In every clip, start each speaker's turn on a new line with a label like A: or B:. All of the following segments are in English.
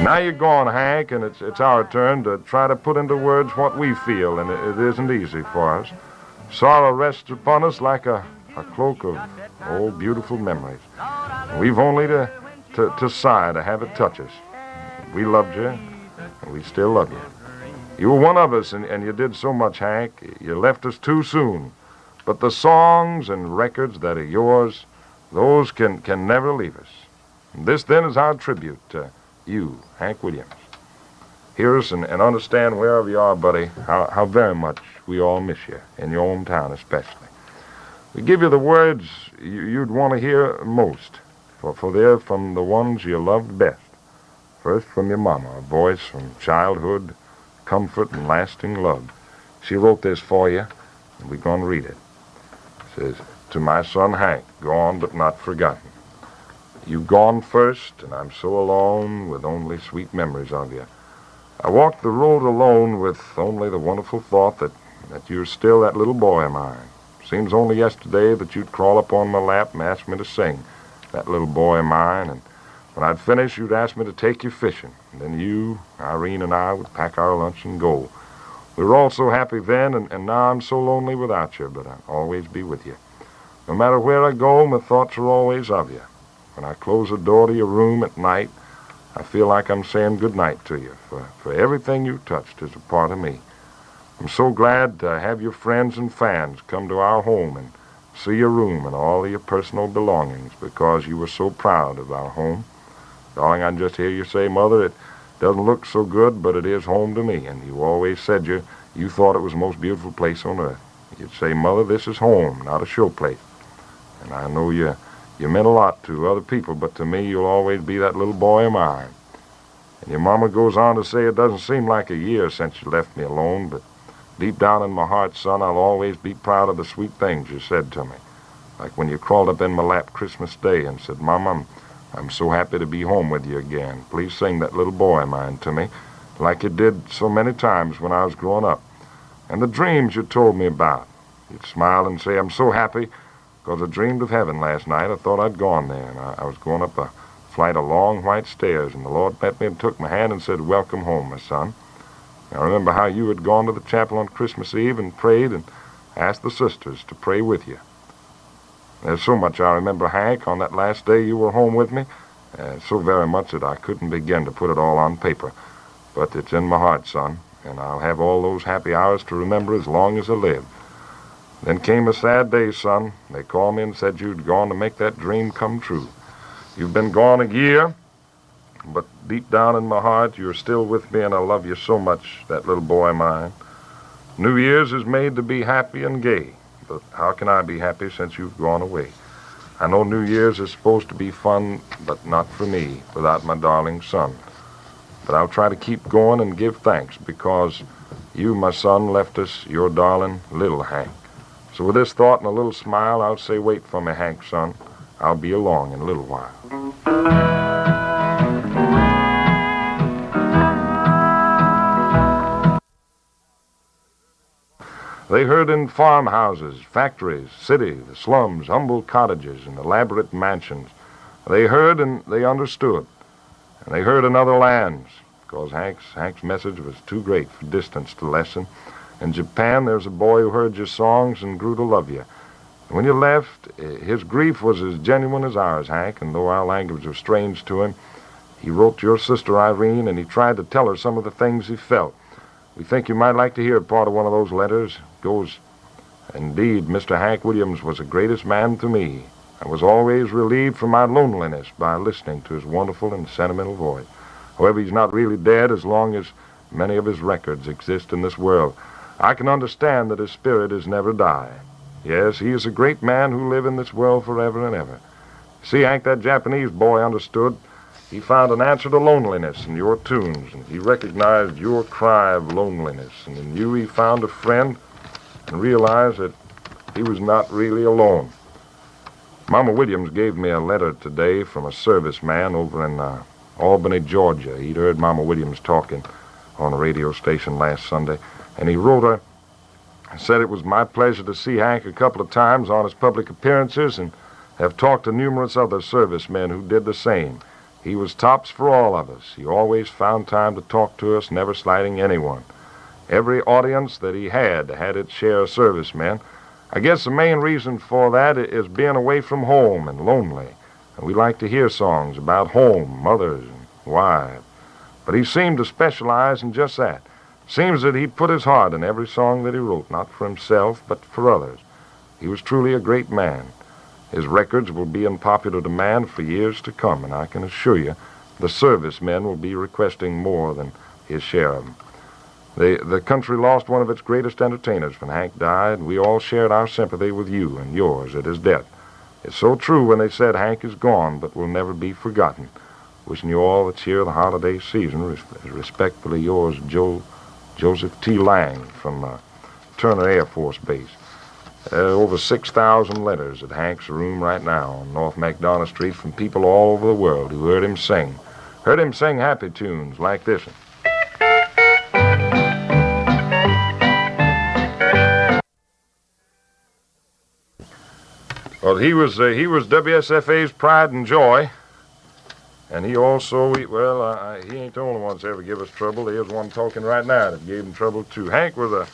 A: Now you're gone, Hank, and it's our turn to try to put into words what we feel, and it isn't easy for us. Sorrow rests upon us like a cloak of old, beautiful memories. We've only to sigh to have it touch us. We loved you, and we still love you. You were one of us, and you did so much, Hank. You left us too soon. But the songs and records that are yours, those can never leave us. And this, then, is our tribute to you, Hank Williams. Hear us and understand wherever you are, buddy, how very much we all miss you, in your hometown especially. We give you the words you'd want to hear most, for they're from the ones you loved best. First from your mama, a voice from childhood, comfort and lasting love. She wrote this for you, and we're going to read it. It says, "To my son Hank, gone but not forgotten. You've gone first, and I'm so alone with only sweet memories of you. I walked the road alone with only the wonderful thought that you're still that little boy of mine. Seems only yesterday that you'd crawl up on my lap and ask me to sing, that little boy of mine, and when I'd finish, you'd ask me to take you fishing. And then you, Irene, and I would pack our lunch and go. We were all so happy then, and now I'm so lonely without you, but I'll always be with you. No matter where I go, my thoughts are always of you. When I close the door to your room at night, I feel like I'm saying good night to you, for everything you touched is a part of me. I'm so glad to have your friends and fans come to our home and see your room and all of your personal belongings, because you were so proud of our home. Darling, I just hear you say, Mother, it doesn't look so good, but it is home to me, and you always said you thought it was the most beautiful place on earth. You'd say, Mother, this is home, not a show place. And I know you meant a lot to other people, but to me you'll always be that little boy of mine. And your mama goes on to say it doesn't seem like a year since you left me alone, but deep down in my heart, son, I'll always be proud of the sweet things you said to me. Like when you crawled up in my lap Christmas Day and said, Mama, I'm so happy to be home with you again. Please sing that little boy of mine to me, like you did so many times when I was growing up. And the dreams you told me about. You'd smile and say, I'm so happy, because I dreamed of heaven last night. I thought I'd gone there, and I was going up a flight of long white stairs, and the Lord met me and took my hand and said, welcome home, my son. I remember how you had gone to the chapel on Christmas Eve and prayed and asked the sisters to pray with you. There's so much I remember, Hank, on that last day you were home with me, so very much that I couldn't begin to put it all on paper. But it's in my heart, son, and I'll have all those happy hours to remember as long as I live. Then came a sad day, son. They called me and said you'd gone to make that dream come true. You've been gone a year, but deep down in my heart, you're still with me, and I love you so much, that little boy of mine. New Year's is made to be happy and gay, but how can I be happy since you've gone away? I know New Year's is supposed to be fun, but not for me, without my darling son. But I'll try to keep going and give thanks, because you, my son, left us your darling little Hank. So with this thought and a little smile, I'll say, wait for me, Hank, son. I'll be along in a little while. They heard in farmhouses, factories, cities, the slums, humble cottages, and elaborate mansions. They heard and they understood. And they heard in other lands, because Hank's message was too great for distance to lessen. In Japan, there's a boy who heard your songs and grew to love you. When you left, his grief was as genuine as ours, Hank, and though our language was strange to him, he wrote to your sister Irene, and he tried to tell her some of the things he felt. We think you might like to hear part of one of those letters. It goes, indeed, Mr. Hank Williams was the greatest man to me. I was always relieved from my loneliness by listening to his wonderful and sentimental voice. However, he's not really dead as long as many of his records exist in this world. I can understand that his spirit has never died. Yes, he is a great man who lived in this world forever and ever. See, Hank, that Japanese boy understood. He found an answer to loneliness in your tunes, and he recognized your cry of loneliness. And in you he found a friend and realized that he was not really alone. Mama Williams gave me a letter today from a serviceman over in Albany, Georgia. He'd heard Mama Williams talking on a radio station last Sunday, and he wrote her, said it was my pleasure to see Hank a couple of times on his public appearances and have talked to numerous other servicemen who did the same. He was tops for all of us. He always found time to talk to us, never slighting anyone. Every audience that he had its share of servicemen. I guess the main reason for that is being away from home and lonely. And we like to hear songs about home, mothers, and wives. But he seemed to specialize in just that. Seems that he put his heart in every song that he wrote, not for himself, but for others. He was truly a great man. His records will be in popular demand for years to come, and I can assure you the servicemen will be requesting more than his share of them. The country lost one of its greatest entertainers when Hank died, and we all shared our sympathy with you and yours at his death. It's so true when they said Hank is gone, but will never be forgotten. Wishing you all the cheer of the holiday season. Respectfully yours, Joseph T. Lang from Turner Air Force Base. Over 6,000 letters at Hank's room right now on North McDonough Street from people all over the world who heard him sing. Heard him sing happy tunes like this one. Well, he was WSFA's pride and joy, and he also, he ain't the only one that's ever give us trouble. There's one talking right now that gave him trouble too. Hank was a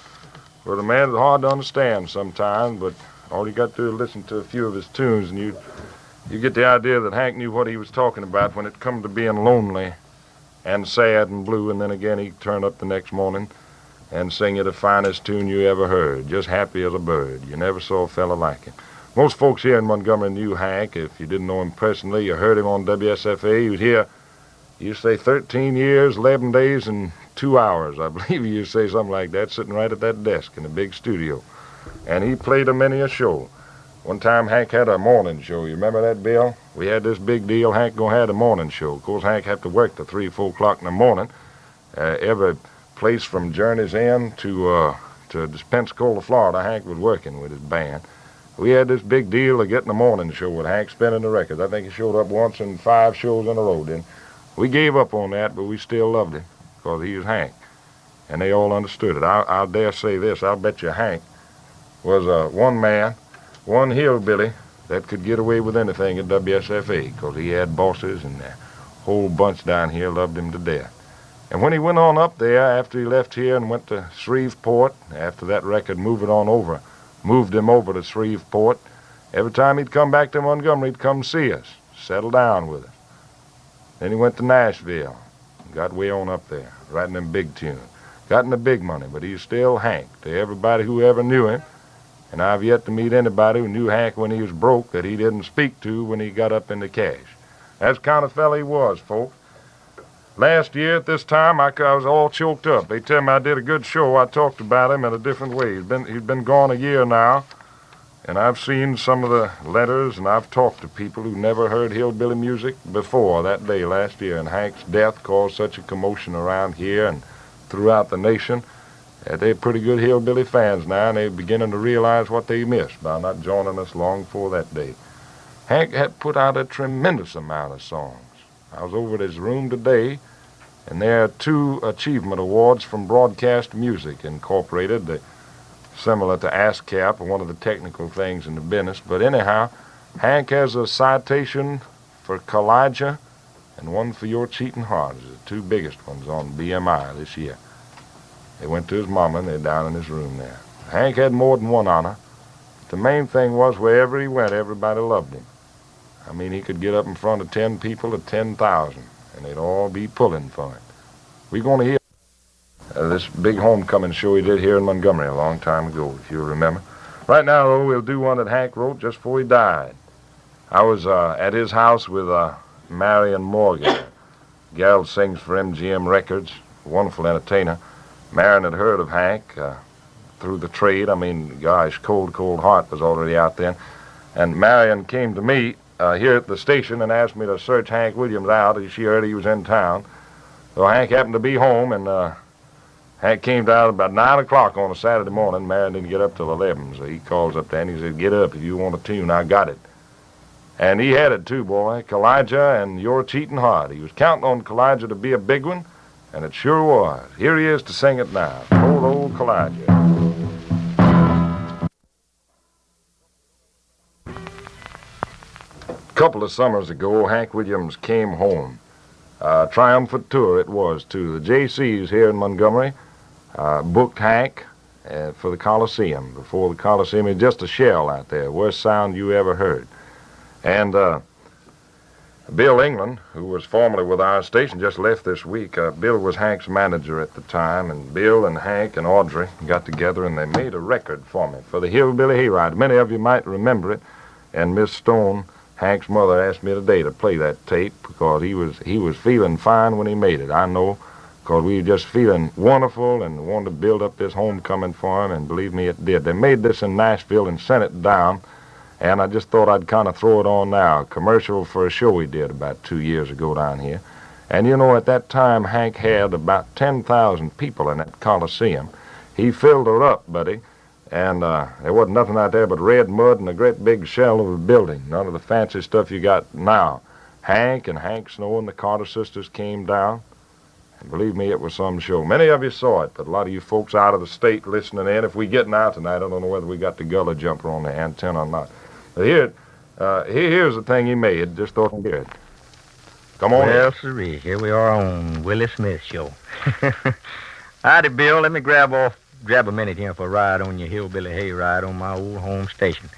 A: man that's hard to understand sometimes, but all you got to do is listen to a few of his tunes, and you get the idea that Hank knew what he was talking about when it come to being lonely and sad and blue, and then again he'd turn up the next morning and sing you the finest tune you ever heard, just happy as a bird. You never saw a fella like him. Most folks here in Montgomery knew Hank. If you didn't know him personally, you heard him on WSFA. He was here, you say 13 years, 11 days, and 2 hours. I believe you say something like that, sitting right at that desk in the big studio. And he played a many a show. One time Hank had a morning show. You remember that, Bill? We had this big deal. Hank gonna have a morning show. Of course, Hank had to work till 3, 4 o'clock in the morning. Every place from Journey's End to Pensacola, Florida, Hank was working with his band. We had this big deal of getting a morning show with Hank spinning the records. I think he showed up once in 5 shows in a row. Then we gave up on that, but we still loved him because he was Hank, and they all understood it. I'll dare say this. I'll bet you Hank was one man, one hillbilly that could get away with anything at WSFA because he had bosses, and the whole bunch down here loved him to death. And when he went on up there after he left here and went to Shreveport, after that record moved him over to Shreveport, every time he'd come back to Montgomery, he'd come see us, settle down with us. Then he went to Nashville, got way on up there, writing them big tunes. Got in the big money, but he's still Hank to everybody who ever knew him. And I've yet to meet anybody who knew Hank when he was broke that he didn't speak to when he got up into cash. That's the kind of fella he was, folks. Last year at this time, I was all choked up. They tell me I did a good show. I talked about him in a different way. He's been gone a year now, and I've seen some of the letters, and I've talked to people who never heard hillbilly music before that day last year. And Hank's death caused such a commotion around here and throughout the nation. They're pretty good hillbilly fans now, and they're beginning to realize what they missed by not joining us long before that day. Hank had put out a tremendous amount of songs. I was over at his room today, and there are 2 achievement awards from Broadcast Music Incorporated, similar to ASCAP, one of the technical things in the business. But anyhow, Hank has a citation for Kalijah and one for Your Cheating Heart. Those are the 2 biggest ones on BMI this year. They went to his mama, and they're down in his room there. Hank had more than one honor. But the main thing was wherever he went, everybody loved him. I mean, he could get up in front of 10 people or 10,000, and they'd all be pulling for him. We're going to hear this big homecoming show he did here in Montgomery a long time ago, if you remember. Right now, though, we'll do one that Hank wrote just before he died. I was at his house with Marion Morgan. Gal sings for MGM Records, a wonderful entertainer. Marion had heard of Hank through the trade. I mean, gosh, Cold, Cold Heart was already out there. And Marion came to me here at the station and asked me to search Hank Williams out. She heard he was in town. So Hank happened to be home, and Hank came down about 9 o'clock on a Saturday morning. Marion didn't get up till 11, so he calls up there and he said, "Get up if you want a tune, I got it." And he had it too, boy. Kalijah and Your Cheating Heart. He was counting on Kalijah to be a big one, and it sure was. Here he is to sing it now. Old Kalijah. A couple of summers ago, Hank Williams came home. Triumphant tour it was, too. The J.C.'s here in Montgomery booked Hank for the Coliseum. Before the Coliseum, it's just a shell out there, worst sound you ever heard. And Bill England, who was formerly with our station, just left this week. Bill was Hank's manager at the time, and Bill and Hank and Audrey got together and they made a record for me for the Hillbilly Hayride. Many of you might remember it, and Miss Stone, Hank's mother, asked me today to play that tape because he was feeling fine when he made it. I know, because we were just feeling wonderful and wanted to build up this homecoming for him, and believe me, it did. They made this in Nashville and sent it down, and I just thought I'd kind of throw it on now. A commercial for a show we did about 2 years ago down here. And you know, at that time, Hank had about 10,000 people in that Coliseum. He filled her up, buddy, and there wasn't nothing out there but red mud and a great big shell of a building. None of the fancy stuff you got now. Hank and Hank Snow and the Carter sisters came down, and believe me, it was some show. Many of you saw it, but a lot of you folks out of the state listening in, if we getting out tonight, I don't know whether we got the gullah jumper on the antenna or not. Here's the thing he made. Just thought I'd hear it. Come on.
B: Well, sirree, here we are on Willie Smith's show. Howdy, Bill. Let me grab a minute here for a ride on your hillbilly hayride on my old home station.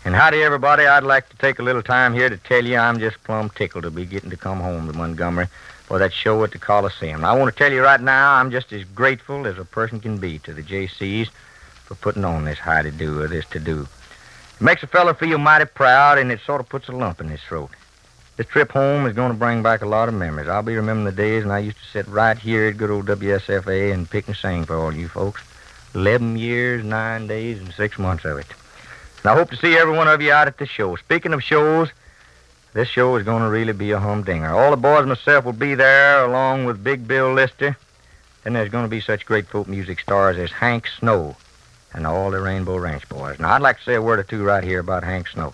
B: And howdy, everybody. I'd like to take a little time here to tell you I'm just plumb tickled to be getting to come home to Montgomery for that show at the Coliseum. I want to tell you right now, I'm just as grateful as a person can be to the JCs for putting on this howdy-do or this to-do. It makes a fella feel mighty proud, and it sort of puts a lump in his throat. This trip home is going to bring back a lot of memories. I'll be remembering the days when I used to sit right here at good old WSFA and pick and sing for all you folks. 11 years, 9 days, and 6 months of it. And I hope to see every one of you out at this show. Speaking of shows, this show is going to really be a humdinger. All the boys and myself will be there, along with Big Bill Lister. Then there's going to be such great folk music stars as Hank Snow and all the Rainbow Ranch boys. Now, I'd like to say a word or two right here about Hank Snow.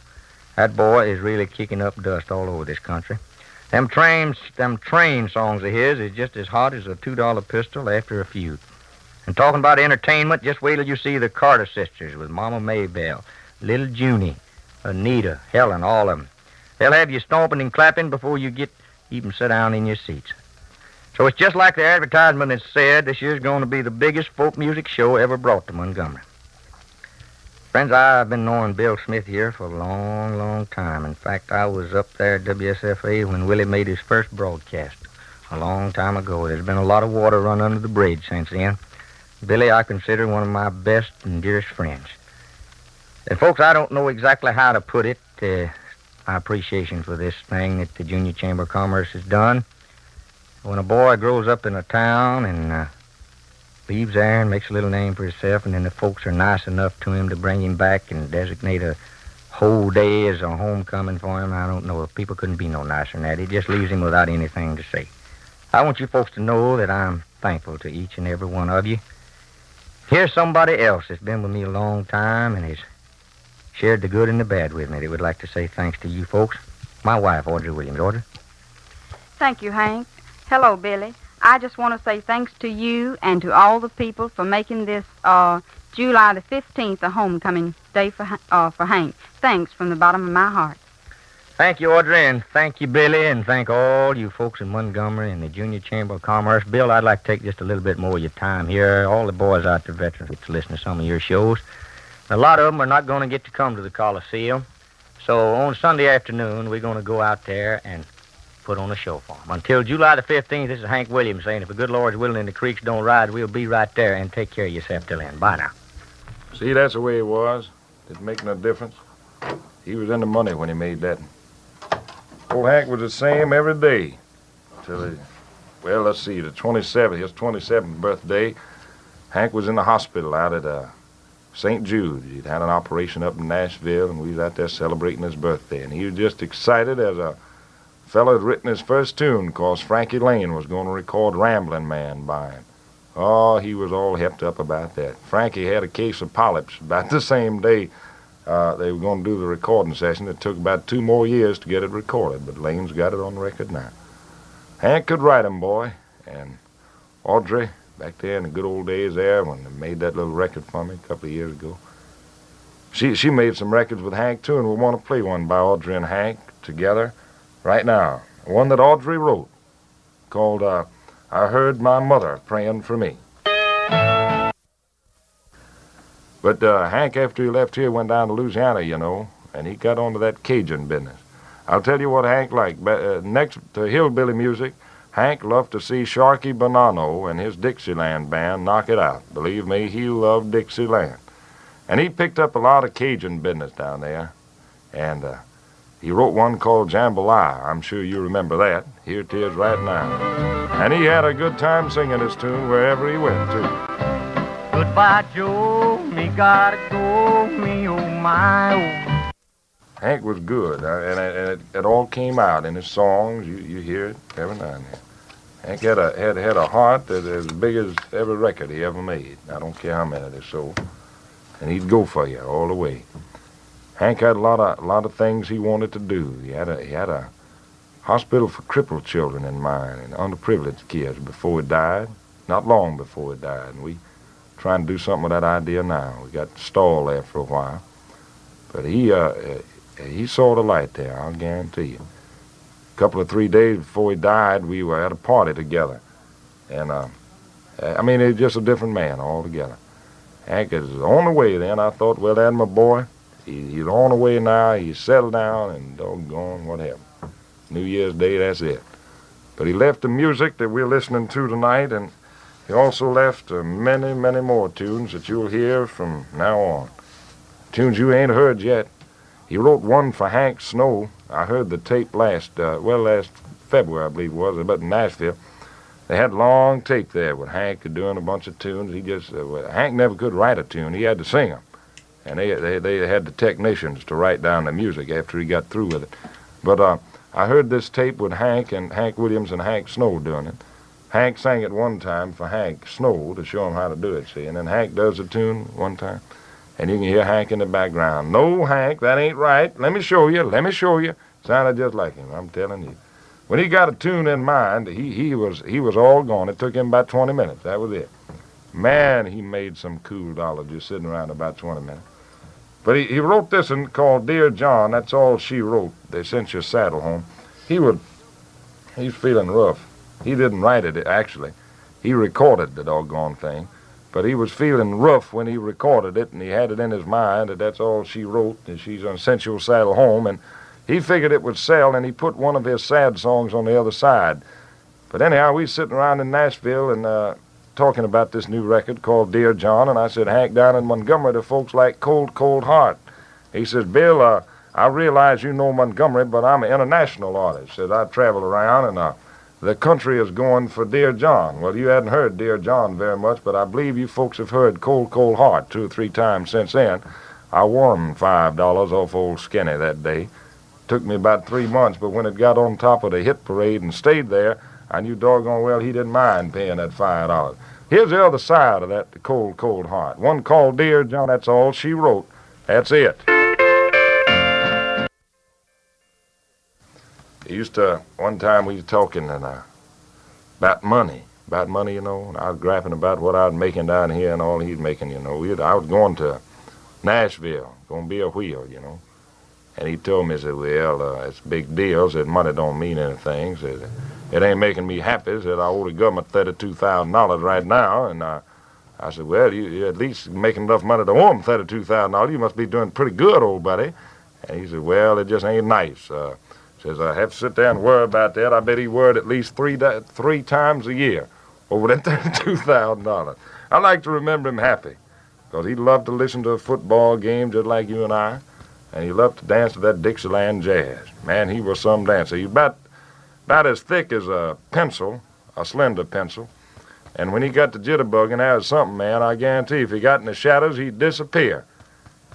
B: That boy is really kicking up dust all over this country. Them train songs of his is just as hot as a $2 pistol after a feud. And talking about entertainment, just wait till you see the Carter sisters with Mama Maybelle, Little Junie, Anita, Helen, all of them. They'll have you stomping and clapping before you get even sit down in your seats. So it's just like the advertisement has said, this year's going to be the biggest folk music show ever brought to Montgomery. Friends, I've been knowing Bill Smith here for a long, long time. In fact, I was up there at WSFA when Willie made his first broadcast a long time ago. There's been a lot of water run under the bridge since then. Billy, I consider one of my best and dearest friends. And folks, I don't know exactly how to put it, my appreciation for this thing that the Junior Chamber of Commerce has done. When a boy grows up in a town and leaves there and makes a little name for himself, and then the folks are nice enough to him to bring him back and designate a whole day as a homecoming for him, I don't know if people couldn't be no nicer than that. It just leaves him without anything to say. I want you folks to know that I'm thankful to each and every one of you. Here's somebody else that's been with me a long time and has shared the good and the bad with me that would like to say thanks to you folks. My wife, Audrey Williams. Audrey?
C: Thank you, Hank. Hello, Billy. I just want to say thanks to you and to all the people for making this July the 15th a homecoming day for Hank. Thanks from the bottom of my heart.
B: Thank you, Audrey, and thank you, Billy, and thank all you folks in Montgomery and the Junior Chamber of Commerce. Bill, I'd like to take just a little bit more of your time here. All the boys out there, veterans, get to listen to some of your shows. A lot of them are not going to get to come to the Coliseum, so on Sunday afternoon, we're going to go out there and put on a show for them. Until July the 15th, this is Hank Williams saying, if the good Lord's willing and the creeks don't rise, we'll be right there, and take care of yourself till then. Bye now.
A: See, that's the way it was. Didn't make no difference. He was in the money when he made that. Old Hank was the same every day. Till well, let's see, his 27th birthday, Hank was in the hospital out at St. Jude. He'd had an operation up in Nashville, and we was out there celebrating his birthday. And he was just excited as a fellow had written his first tune, because Frankie Lane was going to record Ramblin' Man by him. Oh, he was all hepped up about that. Frankie had a case of polyps about the same day they were going to do the recording session. It took about 2 more years to get it recorded, but Lane's got it on record now. Hank could write 'em, boy. And Audrey, back there in the good old days there when they made that little record for me a couple of years ago, she made some records with Hank, too, and we want to play one by Audrey and Hank together right now. One that Audrey wrote. called I Heard My Mother Praying for Me. But Hank, after he left here, went down to Louisiana, you know, and he got onto that Cajun business. I'll tell you what Hank liked. Next to hillbilly music, Hank loved to see Sharky Bonanno and his Dixieland band knock it out. Believe me, he loved Dixieland. And he picked up a lot of Cajun business down there. And he wrote one called Jambalaya. I'm sure you remember that. Here it is right now. And he had a good time singing his tune wherever he went, too.
B: Goodbye, Joe, me gotta go, me oh my oh.
A: Hank was good, and it all came out in his songs. You hear it every now and then. Hank had a heart that as big as every record he ever made. I don't care how many they sold, and he'd go for you all the way. Hank had a lot of things he wanted to do. He had a hospital for crippled children in mind and underprivileged kids before he died. Not long before he died, and we trying to do something with that idea now. We got stalled there for a while, but he saw the light there, I'll guarantee you. A couple of 3 days before he died, we were at a party together, and I mean, he's just a different man altogether. Hank is on the way then. I thought, well, that's my boy. He's on the way now. He's settled down, and doggone, what happened? New Year's Day, that's it. But he left the music that we're listening to tonight, and he also left many, many more tunes that you'll hear from now on. Tunes you ain't heard yet. He wrote one for Hank Snow. I heard the tape last February, I believe it was, about in Nashville. They had long tape there with Hank doing a bunch of tunes. He just, Hank never could write a tune. He had to sing them. And they had the technicians to write down the music after he got through with it. But I heard this tape with Hank Williams and Hank Snow doing it. Hank sang it one time for Hank Snow to show him how to do it, see. And then Hank does the tune one time, and you can hear Hank in the background. No, Hank, that ain't right. Let me show you. Sounded just like him, I'm telling you. When he got a tune in mind, he was all gone. It took him about 20 minutes. That was it. Man, he made some cool dollars just sitting around about 20 minutes. But he wrote this one called Dear John. That's all she wrote. They sent your saddle home. He's feeling rough. He didn't write it, actually. He recorded the doggone thing. But he was feeling rough when he recorded it, and he had it in his mind that that's all she wrote, and she's on Sent Your Saddle Home, and he figured it would sell, and he put one of his sad songs on the other side. But anyhow, we was sitting around in Nashville and talking about this new record called Dear John, and I said, Hank, down in Montgomery, the folks like Cold, Cold Heart. He says, Bill, I realize you know Montgomery, but I'm an international artist. Says, I travel around, and the country is going for Dear John. Well, you hadn't heard Dear John very much, but I believe you folks have heard Cold, Cold Heart 2 or 3 times since then. I won $5 off old Skinny that day. Took me about 3 months, but when it got on top of the hit parade and stayed there, I knew doggone well he didn't mind paying that $5. Here's the other side of that Cold, Cold Heart. One called Dear John, that's all she wrote. That's it. One time we was talking about money, you know, and I was grappling about what I was making down here and all he's making, you know. I was going to Nashville, going to be a wheel, you know. And he told me, he said, well, it's a big deal. Said, money don't mean anything. Said, it ain't making me happy. Said, I owe the government $32,000 right now. And I said, well, you're at least making enough money to owe him $32,000. You must be doing pretty good, old buddy. And he said, well, it just ain't nice. Says, I have to sit there and worry about that. I bet he worried at least three times a year over that $32,000. I like to remember him happy because he loved to listen to a football game just like you and I, and he loved to dance to that Dixieland jazz. Man, he was some dancer. He was about as thick as a pencil, a slender pencil, and when he got to jitterbugging, that was something, man. I guarantee if he got in the shadows, he'd disappear.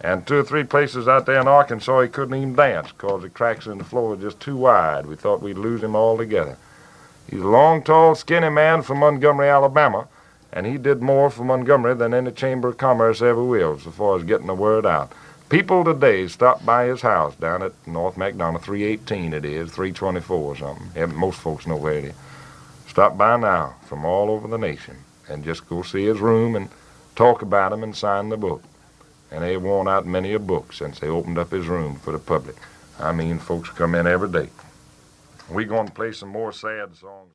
A: And 2 or 3 places out there in Arkansas, he couldn't even dance because the cracks in the floor were just too wide. We thought we'd lose him altogether. He's a long, tall, skinny man from Montgomery, Alabama, and he did more for Montgomery than any Chamber of Commerce ever will, as far as getting the word out. People today stop by his house down at North McDonough, 318 it is, 324 or something. Most folks know where it is. Stop by now from all over the nation and just go see his room and talk about him and sign the book. And they've worn out many a book since they opened up his room for the public. I mean, folks come in every day. We're going to play some more sad songs.